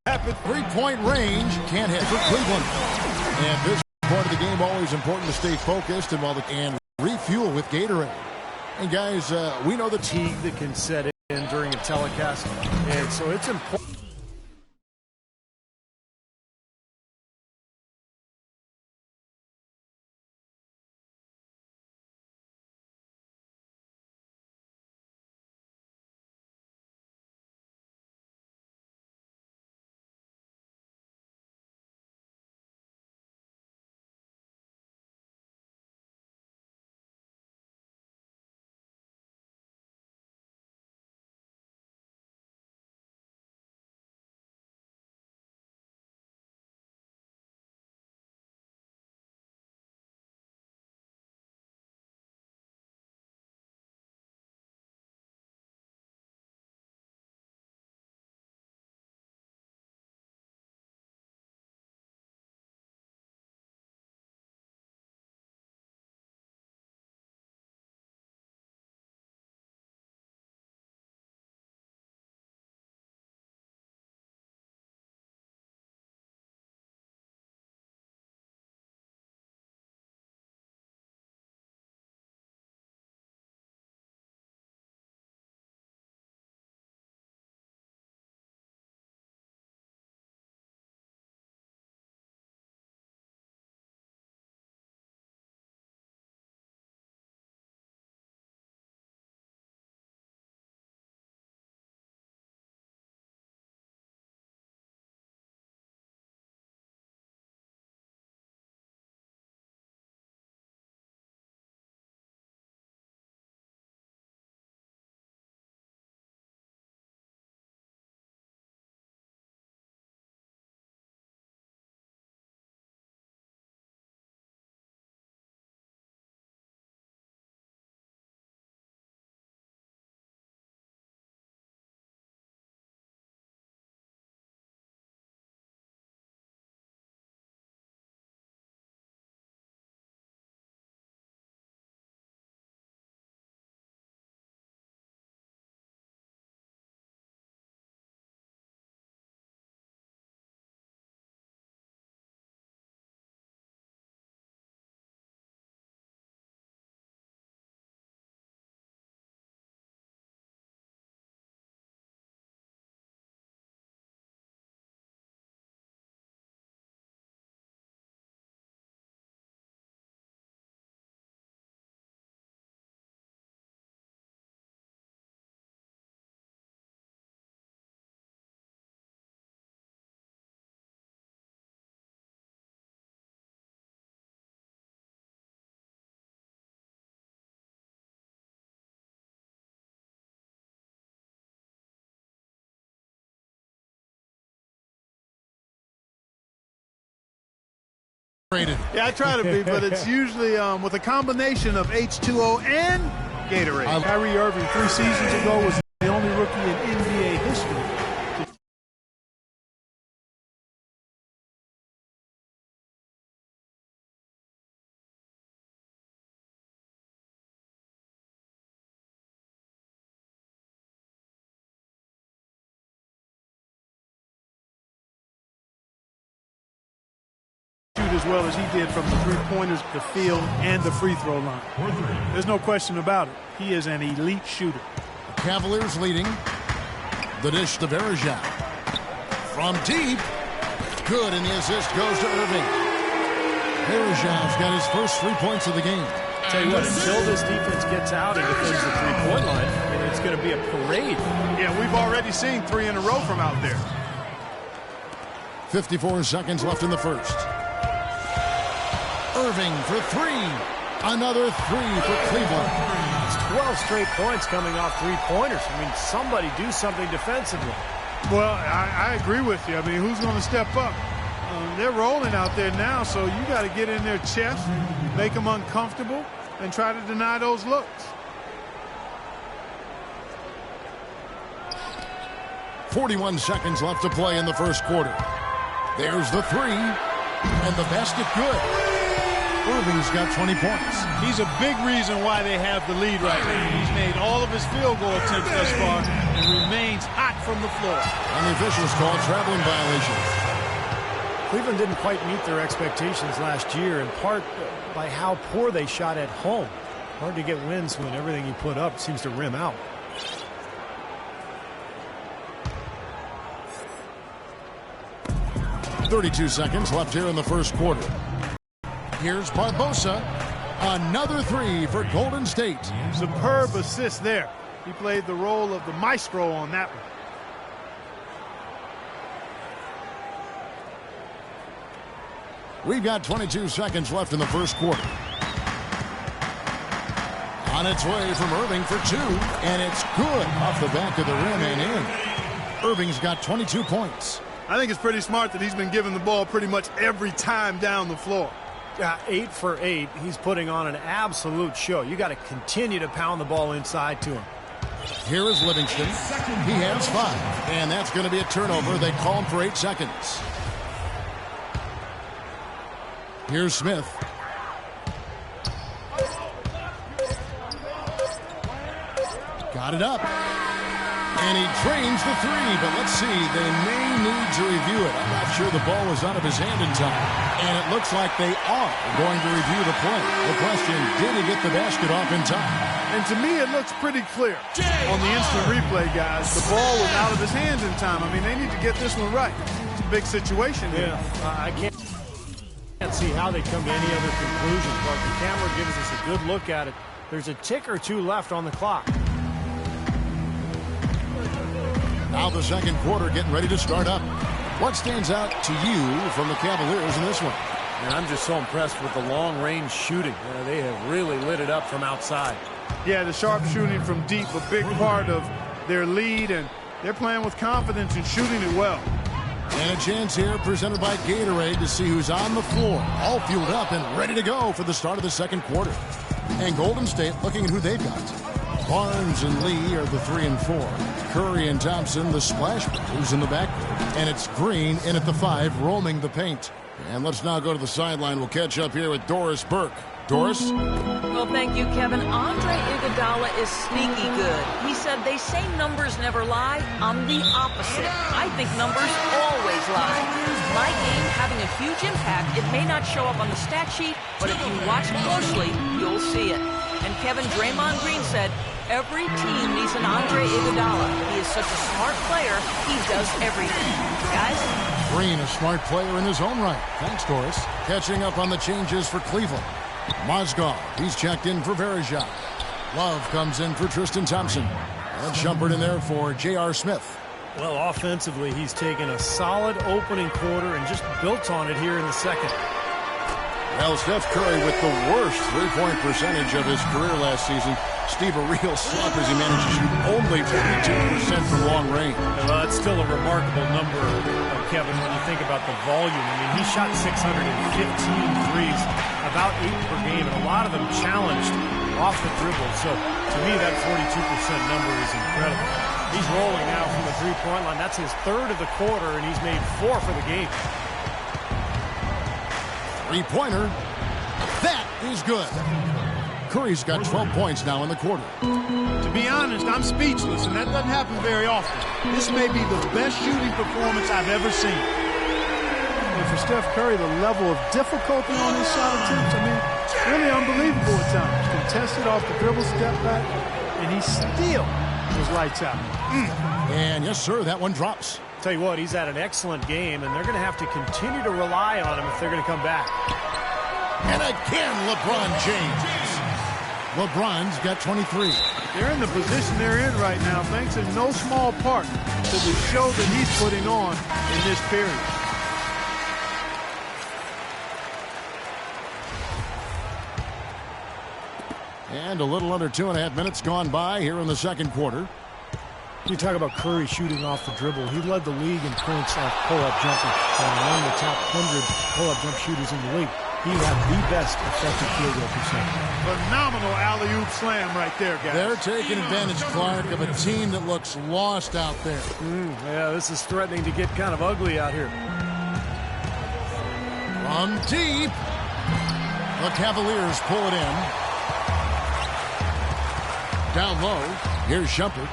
Happen. Three-point range. Can't hit for Cleveland. And this part of the game, always important to stay focused and refuel with Gatorade. And guys, we know the fatigue that can set in during a telecast, and so it's important. Yeah, I try to be, but it's usually with a combination of H2O and Gatorade. Kyrie Irving 3 seasons ago was the only rookie in NBA history. As well as he did from the three-pointers, the field, and the free throw line. There's no question about it. He is an elite shooter. The Cavaliers leading. The dish to Verajao. From deep. Good, and the assist goes to Irving. Verajao's got his first 3 points of the game. Tell you what, until this defense gets out and defends the three-point line, it's going to be a parade. Yeah, we've already seen 3 in a row from out there. 54 seconds left in the first. Irving for 3. Another 3 for Cleveland. It's 12 straight points coming off three-pointers. I mean, somebody do something defensively. Well, I agree with you. I mean, who's going to step up? They're rolling out there now, so you got to get in their chest, make them uncomfortable, and try to deny those looks. 41 seconds left to play in the first quarter. There's the 3, and the basket good. Irving's got 20 points. He's a big reason why they have the lead right now. He's made all of his field goal attempts thus far and remains hot from the floor. And the officials call traveling violations. Cleveland didn't quite meet their expectations last year, in part by how poor they shot at home. Hard to get wins when everything you put up seems to rim out. .32 seconds left here in the first quarter. Here's Barbosa. Another three for Golden State. Superb assist there. He played the role of the maestro on that one. We've got 22 seconds left in the first quarter. On its way from Irving for two, and it's good off the back of the rim and in. Irving's got 22 points. I think it's pretty smart that he's been given the ball pretty much every time down the floor. 8 for 8. He's putting on an absolute show. You got to continue to pound the ball inside to him. Here is Livingston. He has 5, and that's going to be a turnover. They call him for 8 seconds. Here's Smith. Got it up. And he drains the three, but let's see. They may need to review it. I'm not sure the ball was out of his hand in time. And it looks like they are going to review the play. The question, did he get the basket off in time? And to me, it looks pretty clear on the instant replay, guys. The ball was out of his hands in time. I mean, they need to get this one right. It's a big situation here. I can't see how they come to any other conclusion, but the camera gives us a good look at it. There's a tick or two left on the clock. Now the second quarter getting ready to start up. What stands out to you from the Cavaliers in this one? And I'm just so impressed with the long-range shooting. They have really lit it up from outside. Yeah, the sharp shooting from deep, a big part of their lead, and they're playing with confidence and shooting it well. And a chance here presented by Gatorade to see who's on the floor, all fueled up and ready to go for the start of the second quarter. And Golden State looking at who they've got. Barnes and Lee are the 3 and 4. Curry and Thompson, the splash brothers in the backcourt. And it's Green in at the 5, roaming the paint. And let's now go to the sideline. We'll catch up here with Doris Burke. Doris? Well, thank you, Kevin. Andre Iguodala is sneaky good. He said they say numbers never lie. I'm the opposite. I think numbers always lie. My game having a huge impact. It may not show up on the stat sheet, but if you watch closely, you'll see it. And Kevin, Draymond Green said, every team needs an Andre Iguodala. He is such a smart player. He does everything. Guys? Green, a smart player in his own right. Thanks, Doris. Catching up on the changes for Cleveland. Mozgov, he's checked in for Verejao. Love comes in for Tristan Thompson. And Shumpert in there for J.R. Smith. Well, offensively, he's taken a solid opening quarter and just built on it here in the second. Well, Steph Curry with the worst three-point percentage of his career last season. Steve, a real slump as he managed to shoot only 52% from long range. Well, that's still a remarkable number, Kevin, when you think about the volume. I mean, he shot 615 threes, about 8 per game, and a lot of them challenged off the dribble. So, to me, that 42% number is incredible. He's rolling now from the three-point line. That's his 3rd of the quarter, and he's made 4 for the game. Three-pointer. That is good. Curry's got 12 points now in the quarter. To be honest, I'm speechless, and that doesn't happen very often. This may be the best shooting performance I've ever seen. And for Steph Curry, the level of difficulty on his shot attempts, I mean, really unbelievable at times. Contested off the dribble, step back, and he still was lights out. And yes, sir, that one drops. Tell you what, he's had an excellent game, and they're going to have to continue to rely on him if they're going to come back. And again, LeBron James. LeBron's got 23. They're in the position they're in right now, thanks in no small part to the show that he's putting on in this period. And a little under 2.5 minutes gone by here in the second quarter. You talk about Curry shooting off the dribble. He led the league in points off pull-up jumping. One of the top 100 pull-up jump shooters in the league. He had the best effective field goal percentage. Phenomenal alley-oop slam right there, guys. They're taking advantage, Clark, of a team that looks lost out there. Yeah, this is threatening to get kind of ugly out here. From deep. The Cavaliers pull it in. Down low, here's Shumpert.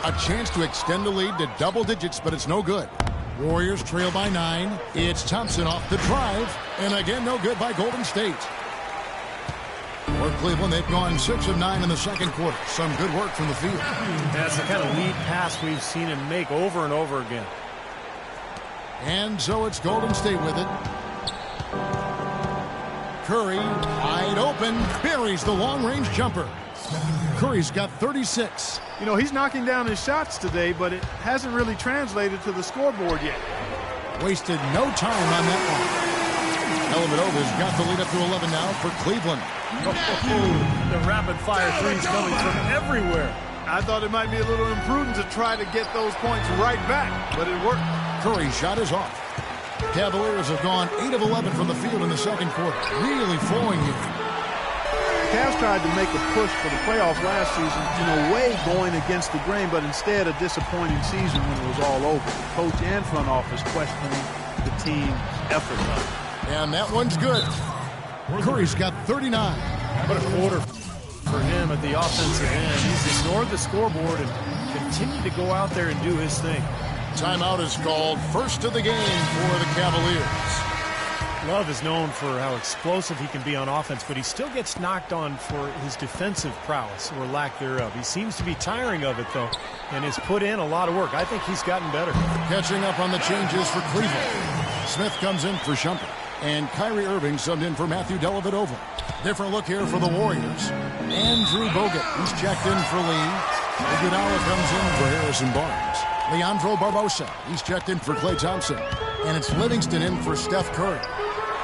A chance to extend the lead to double digits, but it's no good. Warriors trail by 9. It's Thompson off the drive, and again, no good by Golden State. For Cleveland, they've gone 6 of 9 in the second quarter. Some good work from the field. That's the kind of lead pass we've seen him make over and over again. And so it's Golden State with it. Curry, wide open, buries the long-range jumper. Curry's got 36. You know, he's knocking down his shots today, but it hasn't really translated to the scoreboard yet. Wasted no time on that one. Dellavedova's got the lead up to 11 now for Cleveland. The rapid-fire threes coming from everywhere. I thought it might be a little imprudent to try to get those points right back, but it worked. Curry's shot is off. Cavaliers have gone 8 of 11 from the field in the second quarter. Really flowing here. Cavs tried to make a push for the playoffs last season, in a way going against the grain, but instead a disappointing season when it was all over. Coach and front office questioning the team's effort level. And that one's good. Curry's got 39. What a quarter for him at the offensive end. He's ignored the scoreboard and continued to go out there and do his thing. Timeout is called. First of the game for the Cavaliers. Love is known for how explosive he can be on offense, but he still gets knocked on for his defensive prowess or lack thereof. He seems to be tiring of it, though, and has put in a lot of work. I think he's gotten better. Catching up on the changes for Cleveland. Smith comes in for Shumpert, and Kyrie Irving subbed in for Matthew Dellavedova. Different look here for the Warriors. Andrew Bogut, he's checked in for Lee. Iguodala comes in for Harrison Barnes. Leandro Barbosa, he's checked in for Klay Thompson. And it's Livingston in for Steph Curry.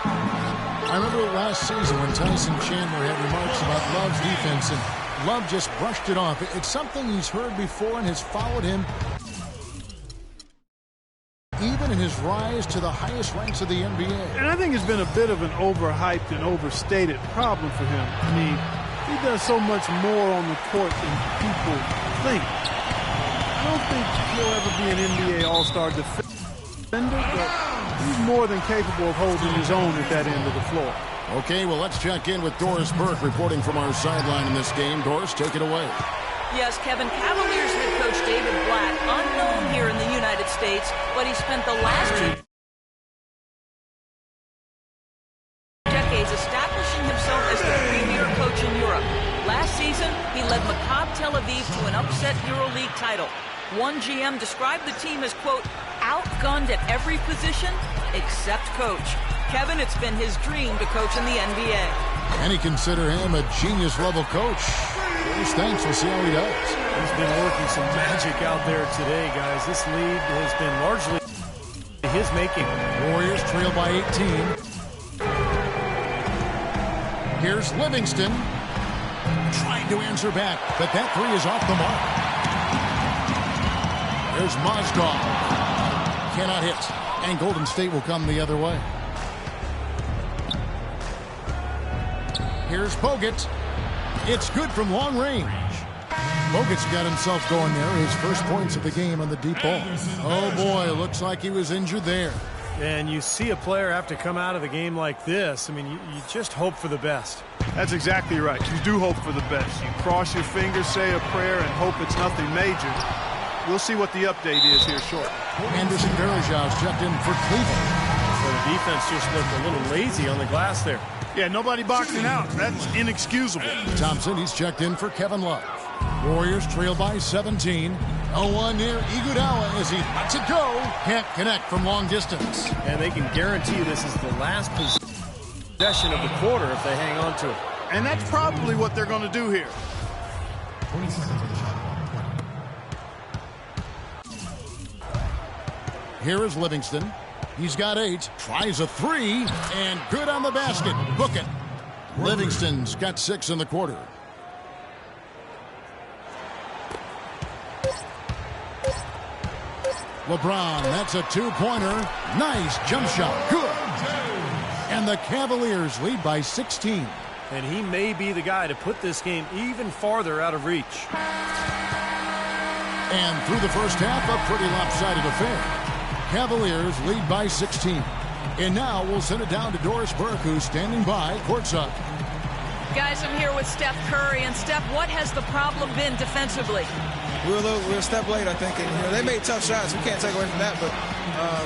I remember last season when Tyson Chandler had remarks about Love's defense, and Love just brushed it off. It's something he's heard before and has followed him even in his rise to the highest ranks of the NBA. And I think it's been a bit of an overhyped and overstated problem for him. I mean, he does so much more on the court than people think. I don't think he'll ever be an NBA All-Star defender, but he's more than capable of holding his own at that end of the floor. Okay, well, let's check in with Doris Burke reporting from our sideline in this game. Doris, take it away. Yes, Kevin, Cavaliers head coach David Blatt, unknown here in the United States, but he spent the last 2 decades establishing himself as the premier coach in Europe. Last season, he led Maccabi Tel Aviv to an upset EuroLeague title. One GM described the team as, quote, outgunned at every position except coach. Kevin, it's been his dream to coach in the NBA. And he consider him a genius-level coach. First, thanks. We'll see how he does. He's been working some magic out there today, guys. This lead has been largely his making. Warriors trail by 18. Here's Livingston trying to answer back, but that three is off the mark. There's Mozgov. Cannot hit. And Golden State will come the other way. Here's Bogut. It's good from long range. Bogut's got himself going there. His first points of the game on the deep ball. Oh, boy, looks like he was injured there. And you see a player have to come out of the game like this. I mean, you just hope for the best. That's exactly right. You do hope for the best. You cross your fingers, say a prayer, and hope it's nothing major. We'll see what the update is here shortly. Anderson Varejão's checked in for Cleveland. So the defense just looked a little lazy on the glass there. Yeah, nobody boxing out. That's inexcusable. Thompson, he's checked in for Kevin Love. Warriors trail by 17. 0-1 near Iguodala as he lets it go. Can't connect from long distance. And they can guarantee this is the last possession of the quarter if they hang on to it. And that's probably what they're going to do here. 20 seconds on the shot. Here is Livingston. He's got 8. Tries a 3. And good on the basket. Book it. Livingston's got 6 in the quarter. LeBron, that's a 2-pointer. Nice jump shot. Good. And the Cavaliers lead by 16. And he may be the guy to put this game even farther out of reach. And through the first half, a pretty lopsided affair. Cavaliers lead by 16. And now we'll send it down to Doris Burke, who's standing by courtside. Guys, I'm here with Steph Curry. And Steph, what has the problem been defensively? We're a step late, I think. And, they made tough shots. We can't take away from that. But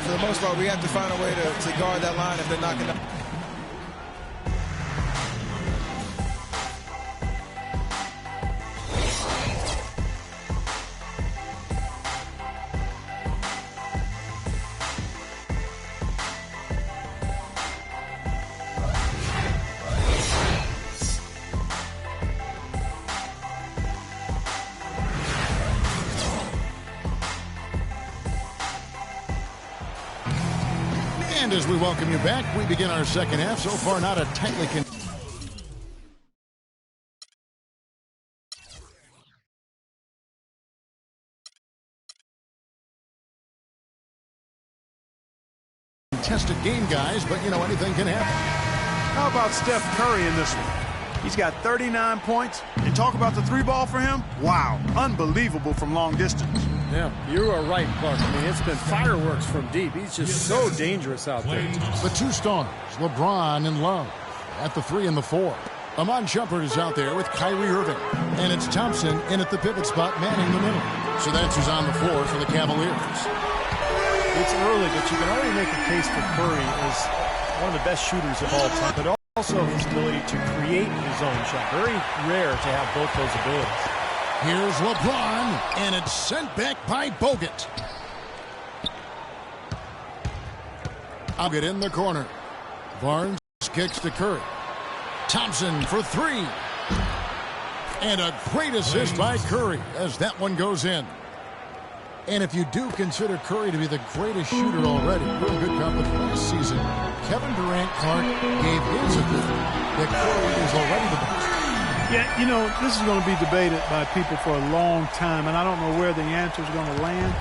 for the most part, we have to find a way to guard that line if they're knocking down. And as we welcome you back, we begin our second half. So far, not a tightly contested game, guys, but, anything can happen. How about Steph Curry in this one? He's got 39 points. And talk about the three ball for him. Wow, unbelievable from long distance. Yeah, you are right, Clark. I mean, it's been fireworks from deep. He's just so dangerous out there. The two stars, LeBron and Love, at the 3 and the 4. Amon Shumpert is out there with Kyrie Irving. And it's Thompson in at the pivot spot, manning the middle. So that's who's on the floor for the Cavaliers. It's early, but you can already make a case for Curry as one of the best shooters of all time, but also his ability to create his own shot. Very rare to have both those abilities. Here's LeBron, and it's sent back by Bogut. I'll get in the corner. Barnes kicks to Curry. Thompson for 3. And a great assist by Curry as that one goes in. And if you do consider Curry to be the greatest shooter already, we're in good company. Last season, Kevin Durant Clark gave his opinion that Curry is already the best. Yeah, this is going to be debated by people for a long time, and I don't know where the answer is going to land.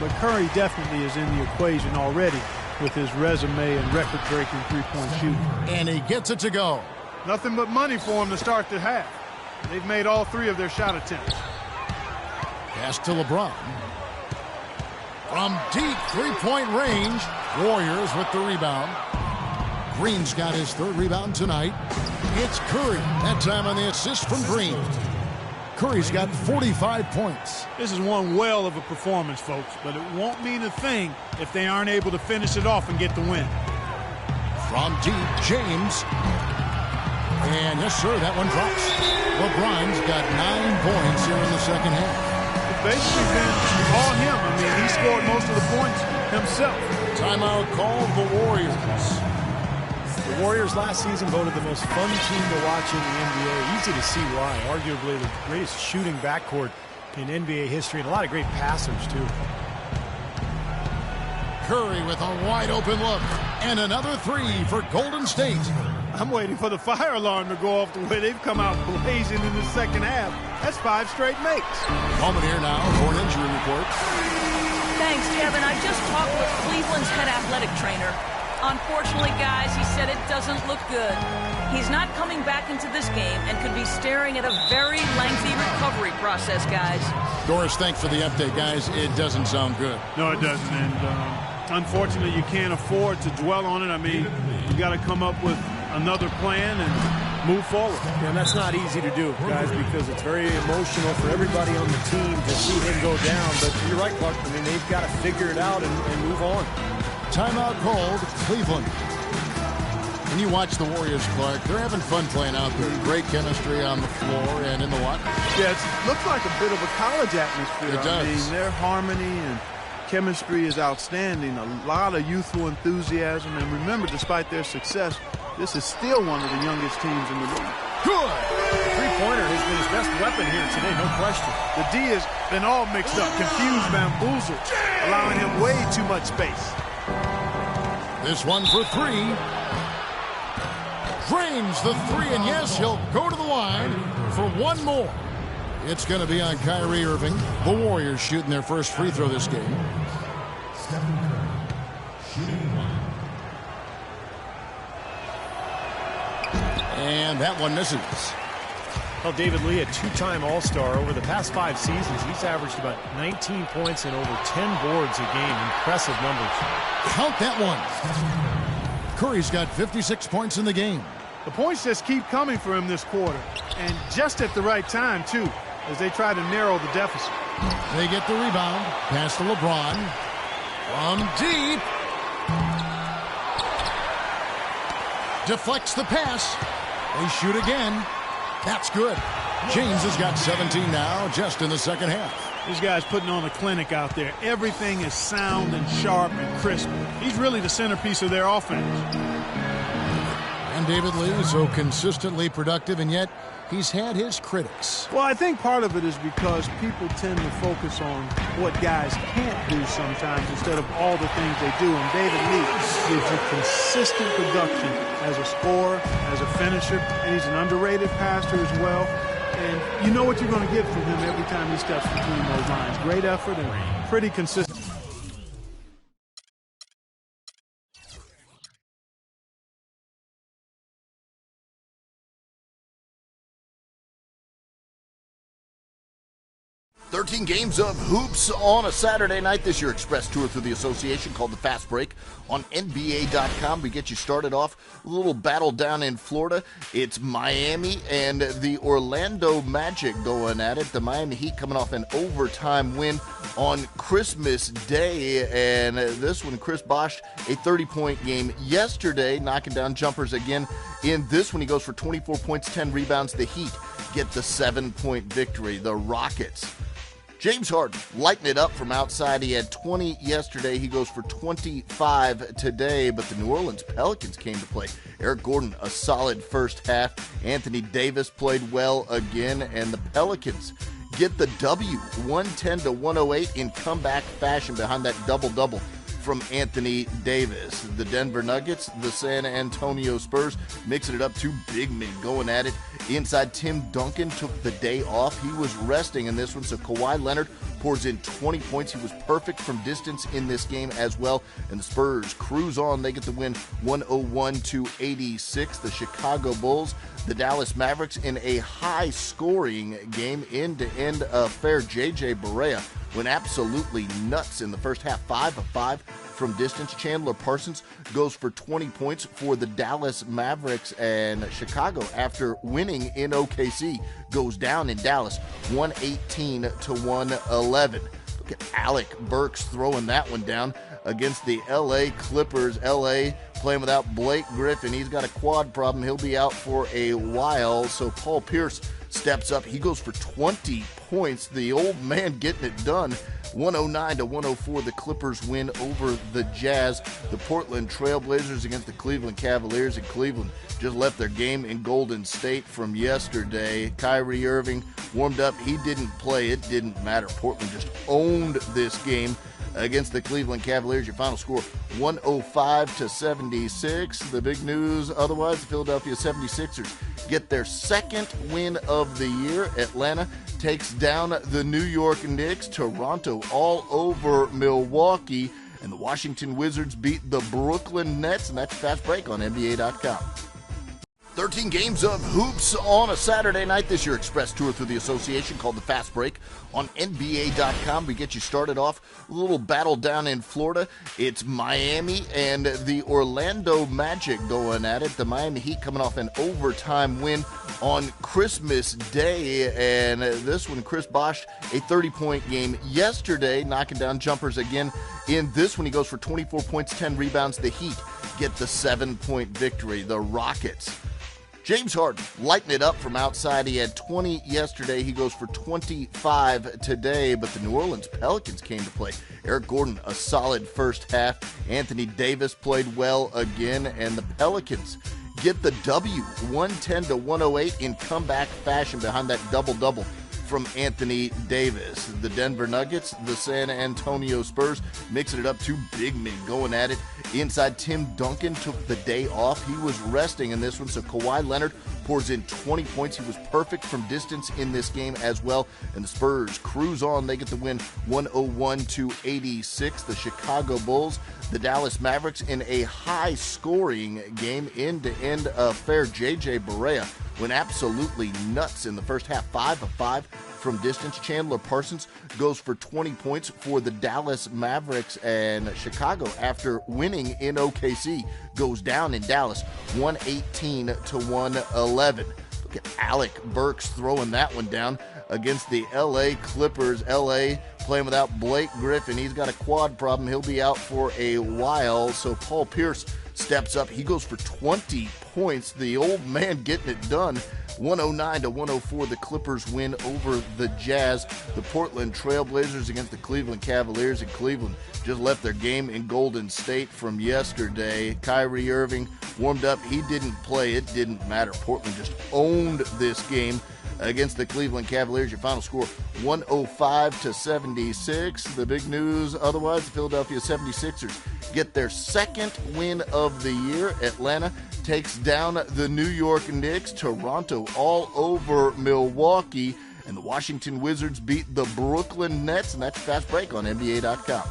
But Curry definitely is in the equation already with his resume and record-breaking three-point shooting. And he gets it to go. Nothing but money for him to start the half. They've made all 3 of their shot attempts. Pass to LeBron. From deep three-point range, Warriors with the rebound. Green's got his 3rd rebound tonight. It's Curry, that time on the assist from Green. Curry's got 45 points. This is one well of a performance, folks, but it won't mean a thing if they aren't able to finish it off and get the win. From deep, James. And yes, sir, that one drops. LeBron's got 9 points here in the second half. It's basically been all him. I mean, he scored most of the points himself. Timeout called the Warriors. The Warriors last season voted the most fun team to watch in the NBA. Easy to see why. Arguably the greatest shooting backcourt in NBA history, and a lot of great passers, too. Curry with a wide-open look. And another 3 for Golden State. I'm waiting for the fire alarm to go off the way they've come out blazing in the second half. That's 5 straight makes. Moment here now for an injury report. Thanks, Kevin. I just talked with Cleveland's head athletic trainer. Unfortunately, guys, he said it doesn't look good. He's not coming back into this game and could be staring at a very lengthy recovery process, guys. Doris, thanks for the update, guys. It doesn't sound good. No, it doesn't. And unfortunately, you can't afford to dwell on it. I mean, you got to come up with another plan and move forward. And that's not easy to do, guys, because it's very emotional for everybody on the team to see him go down. But you're right, Clark. I mean, they've got to figure it out and move on. Timeout called Cleveland. When you watch the Warriors, Clark, they're having fun playing out there. Great chemistry on the floor and in the what? Yeah, it looks like a bit of a college atmosphere. It does. I mean, their harmony and chemistry is outstanding. A lot of youthful enthusiasm. And remember, despite their success, this is still one of the youngest teams in the league. Good! The three-pointer has been his best weapon here today, no question. The D has been all mixed up, confused, bamboozled, allowing him way too much space. This one for 3. Drains the 3, and yes, he'll go to the line for one more. It's going to be on Kyrie Irving. The Warriors shooting their first free throw this game. Stephen Curry, shooting 1. And that one misses. Well, David Lee, a 2-time All-Star. Over the past 5 seasons, he's averaged about 19 points and over 10 boards a game. Impressive numbers. Count that one. Curry's got 56 points in the game. The points just keep coming for him this quarter, and just at the right time, too, as they try to narrow the deficit. They get the rebound. Pass to LeBron. From deep. Deflects the pass. They shoot again. That's good. James has got 17 now, just in the second half. These guys putting on a clinic out there. Everything is sound and sharp and crisp. He's really the centerpiece of their offense. And David Lee, so consistently productive, and yet he's had his critics. Well, I think part of it is because people tend to focus on what guys can't do sometimes instead of all the things they do. And David Lee gives you consistent production as a scorer, as a finisher, and he's an underrated passer as well. And you know what you're going to get from him every time he steps between those lines. Great effort and pretty consistent. Games of hoops on a Saturday night. This year express tour through the association called the Fast Break on NBA.com. We get you started off a little battle down in Florida. It's Miami and the Orlando Magic going at it. The Miami Heat coming off an overtime win on Christmas Day, and this one, Chris Bosh, a 30-point game yesterday, knocking down jumpers again. In this one, he goes for 24 points, 10 rebounds. The Heat get the 7-point victory. The Rockets, James Harden lighting it up from outside. He had 20 yesterday. He goes for 25 today, but the New Orleans Pelicans came to play. Eric Gordon, a solid first half. Anthony Davis played well again, and the Pelicans get the W, 110-108 in comeback fashion behind that double-double from Anthony Davis. The Denver Nuggets, the San Antonio Spurs, mixing it up. Two big men going at it. Inside, Tim Duncan took the day off. He was resting in this one, so Kawhi Leonard pours in 20 points. He was perfect from distance in this game as well. And the Spurs cruise on. They get the win 101-86. The Chicago Bulls, the Dallas Mavericks in a high-scoring game, end-to-end affair. J.J. Barea went absolutely nuts in the first half, 5 of 5 from distance. Chandler Parsons goes for 20 points for the Dallas Mavericks, and Chicago, after winning in OKC, goes down in Dallas 118-111. Look at Alec Burks throwing that one down against the L.A. Clippers. L.A. playing without Blake Griffin. He's got a quad problem. He'll be out for a while, so Paul Pierce steps up. He goes for 20 points. The old man getting it done. 109-104, the Clippers win over the Jazz. The Portland Trailblazers against the Cleveland Cavaliers, and Cleveland just left their game in Golden State from yesterday. Kyrie Irving warmed up. He didn't play. It didn't matter. Portland just owned this game against the Cleveland Cavaliers. Your final score, 105-76. The big news otherwise, the Philadelphia 76ers get their second win of the year. Atlanta takes down the New York Knicks. Toronto all over Milwaukee. And the Washington Wizards beat the Brooklyn Nets. And that's Fast Break on NBA.com. 13 games of hoops on a Saturday night. This year express tour through the association called the Fast Break on NBA.com. We get you started off a little battle down in Florida. It's Miami and the Orlando Magic going at it. The Miami Heat coming off an overtime win on Christmas Day, and this one, Chris Bosh, a 30-point game yesterday, knocking down jumpers again. In this one, he goes for 24 points, 10 rebounds. The Heat get the 7-point victory. The Rockets, James Harden lighting it up from outside. He had 20 yesterday. He goes for 25 today, but the New Orleans Pelicans came to play. Eric Gordon, a solid first half. Anthony Davis played well again, and the Pelicans get the W, 110-108 in comeback fashion behind that double-double from Anthony Davis. The Denver Nuggets, the San Antonio Spurs, mixing it up. Two big men going at it. Inside, Tim Duncan took the day off. He was resting in this one, so Kawhi Leonard pours in 20 points. He was perfect from distance in this game as well. And the Spurs cruise on. They get the win 101-86. The Chicago Bulls, the Dallas Mavericks in a high-scoring game, end-to-end affair. J.J. Barea went absolutely nuts in the first half, 5 of 5 from distance. Chandler Parsons goes for 20 points for the Dallas Mavericks, and Chicago, after winning in OKC, goes down in Dallas 118 to 111. Look at Alec Burks throwing that one down against the LA Clippers. LA playing without Blake Griffin. He's got a quad problem. He'll be out for a while. So Paul Pierce steps up. He goes for 20 points. The old man getting it done. 109 to 104, the Clippers win over the Jazz. The Portland Trailblazers against the Cleveland Cavaliers, and Cleveland just left their game in Golden State from yesterday. Kyrie Irving warmed up. He didn't play. It didn't matter. Portland just owned this game against the Cleveland Cavaliers. Your final score, 105 to 76. The big news otherwise, the Philadelphia 76ers get their second win of the year. Atlanta takes down the New York Knicks. Toronto all over Milwaukee. And the Washington Wizards beat the Brooklyn Nets. And that's your Fast Break on NBA.com.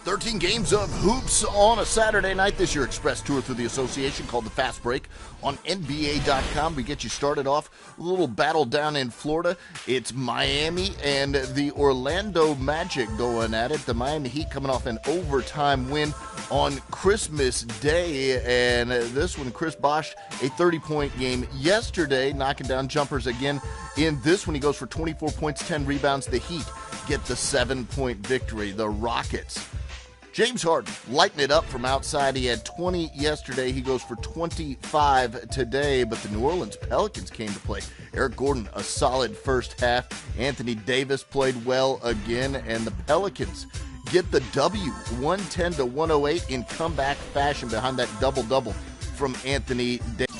13 games of hoops on a Saturday night this year. Express tour through the association called the Fast Break on NBA.com. We get you started off with a little battle down in Florida. It's Miami and the Orlando Magic going at it. The Miami Heat coming off an overtime win on Christmas Day. And this one, Chris Bosh, a 30-point game yesterday, knocking down jumpers again. In this one, he goes for 24 points, 10 rebounds. The Heat get the 7-point victory. The Rockets, James Harden lighting it up from outside. He had 20 yesterday. He goes for 25 today. But the New Orleans Pelicans came to play. Eric Gordon, a solid first half. Anthony Davis played well again. And the Pelicans get the W, 110 to 108 in comeback fashion behind that double-double from Anthony Davis.